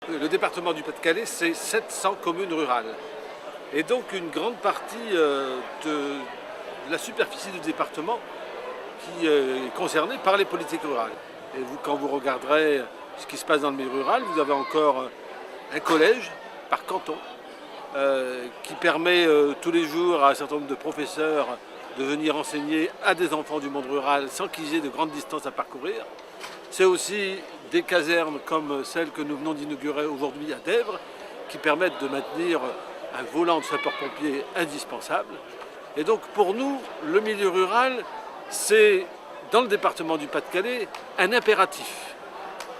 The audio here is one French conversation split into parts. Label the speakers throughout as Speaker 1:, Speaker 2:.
Speaker 1: Le département du Pas-de-Calais, c'est 700 communes rurales. Et donc une grande partie de la superficie du département qui est concernée par les politiques rurales. Et quand vous regarderez ce qui se passe dans le milieu rural, vous avez encore un collège par canton qui permet tous les jours à un certain nombre de professeurs de venir enseigner à des enfants du monde rural sans qu'ils aient de grandes distances à parcourir. C'est aussi des casernes comme celle que nous venons d'inaugurer aujourd'hui à Dèvres qui permettent de maintenir un volant de sapeurs-pompiers indispensable. Et donc pour nous, le milieu rural, c'est dans le département du Pas-de-Calais un impératif.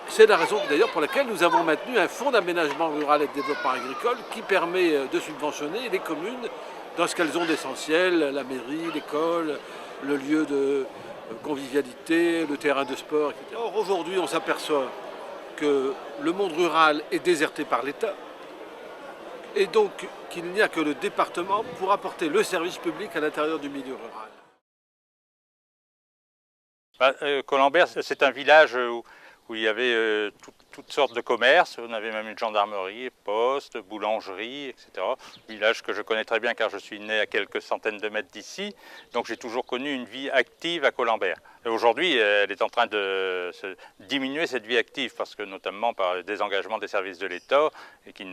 Speaker 1: C'est la raison d'ailleurs pour laquelle nous avons maintenu un fonds d'aménagement rural et de développement agricole qui permet de subventionner les communes dans ce qu'elles ont d'essentiel, la mairie, l'école, le lieu de convivialité, le terrain de sport, etc. Or aujourd'hui on s'aperçoit que le monde rural est déserté par l'État et donc qu'il n'y a que le département pour apporter le service public à l'intérieur du milieu rural.
Speaker 2: Colembert, c'est un village où il y avait toutes sortes de commerces. On avait même une gendarmerie, poste, boulangerie, etc. Village que je connais très bien car je suis né à quelques centaines de mètres d'ici. Donc j'ai toujours connu une vie active à Colembert. Aujourd'hui, elle est en train de se diminuer cette vie active parce que notamment par le désengagement des services de l'État et qui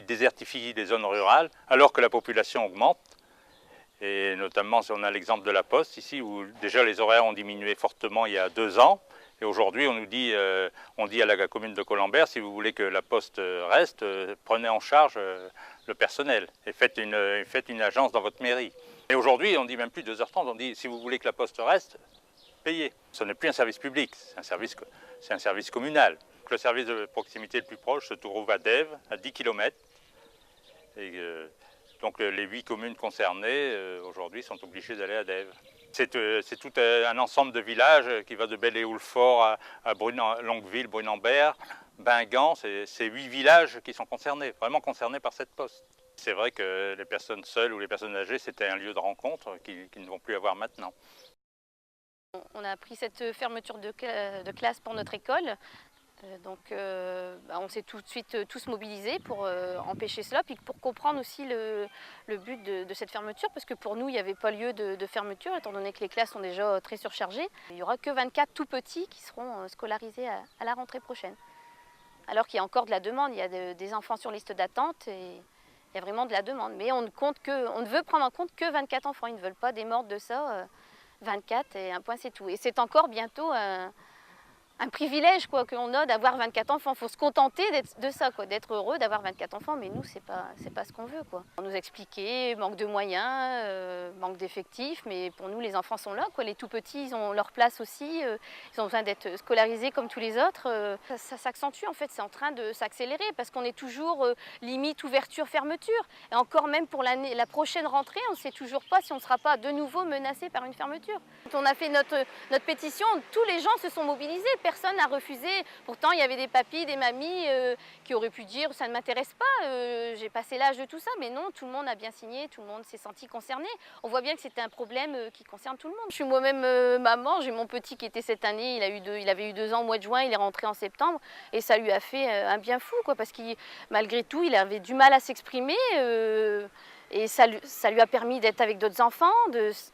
Speaker 2: désertifient les zones rurales alors que la population augmente. Et notamment, si on a l'exemple de la Poste ici, où déjà les horaires ont diminué fortement il y a 2 ans. Et aujourd'hui, on dit à la commune de Colembert, si vous voulez que la Poste reste, prenez en charge le personnel et faites une agence dans votre mairie. Et aujourd'hui, on dit même plus 2h30, on dit si vous voulez que la Poste reste, payez. Ce n'est plus un service public, c'est un service communal. Le service de proximité le plus proche se trouve à Dèvres, à 10 km. Donc les 8 communes concernées aujourd'hui sont obligées d'aller à Dèvres. C'est tout un ensemble de villages qui va de Belley-Houlfort à Longueville, Brunambert, Bingan. C'est 8 villages qui sont concernés, vraiment concernés par cette poste. C'est vrai que les personnes seules ou les personnes âgées, c'était un lieu de rencontre qu'ils ne vont plus avoir maintenant.
Speaker 3: On a pris cette fermeture de classe pour notre école. On s'est tout de suite tous mobilisés pour empêcher cela, puis pour comprendre aussi le but de cette fermeture, parce que pour nous, il n'y avait pas lieu de fermeture, étant donné que les classes sont déjà très surchargées. Il n'y aura que 24 tout petits qui seront scolarisés à la rentrée prochaine. Alors qu'il y a encore de la demande, il y a des enfants sur liste d'attente et il y a vraiment de la demande. Mais on ne veut prendre en compte que 24 enfants, ils ne veulent pas démordre de ça, 24 et un point c'est tout. Et c'est encore bientôt un privilège qu'on a d'avoir 24 enfants. Il faut se contenter de ça, d'être heureux d'avoir 24 enfants, mais nous, c'est pas ce qu'on veut. On nous expliquait, manque de moyens, manque d'effectifs, mais pour nous, les enfants sont là. Les tout petits, ils ont leur place aussi, ils ont besoin d'être scolarisés comme tous les autres. Ça s'accentue, en fait, c'est en train de s'accélérer, parce qu'on est toujours limite ouverture, fermeture. Et encore même pour la prochaine rentrée, on ne sait toujours pas si on ne sera pas de nouveau menacé par une fermeture. Quand on a fait notre pétition, tous les gens se sont mobilisés. Personne n'a refusé. Pourtant, il y avait des papis, des mamies qui auraient pu dire « ça ne m'intéresse pas, j'ai passé l'âge de tout ça ». Mais non, tout le monde a bien signé, tout le monde s'est senti concerné. On voit bien que c'était un problème qui concerne tout le monde. Je suis moi-même maman, j'ai mon petit qui était cette année, il avait eu 2 ans au mois de juin, il est rentré en septembre. Et ça lui a fait un bien fou, parce que malgré tout, il avait du mal à s'exprimer. Et ça lui a permis d'être avec d'autres enfants,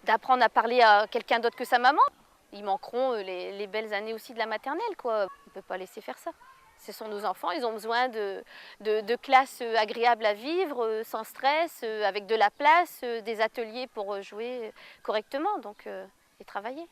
Speaker 3: d'apprendre à parler à quelqu'un d'autre que sa maman. Ils manqueront les belles années aussi de la maternelle, On ne peut pas laisser faire ça. Ce sont nos enfants, ils ont besoin de classes agréables à vivre, sans stress, avec de la place, des ateliers pour jouer correctement et travailler.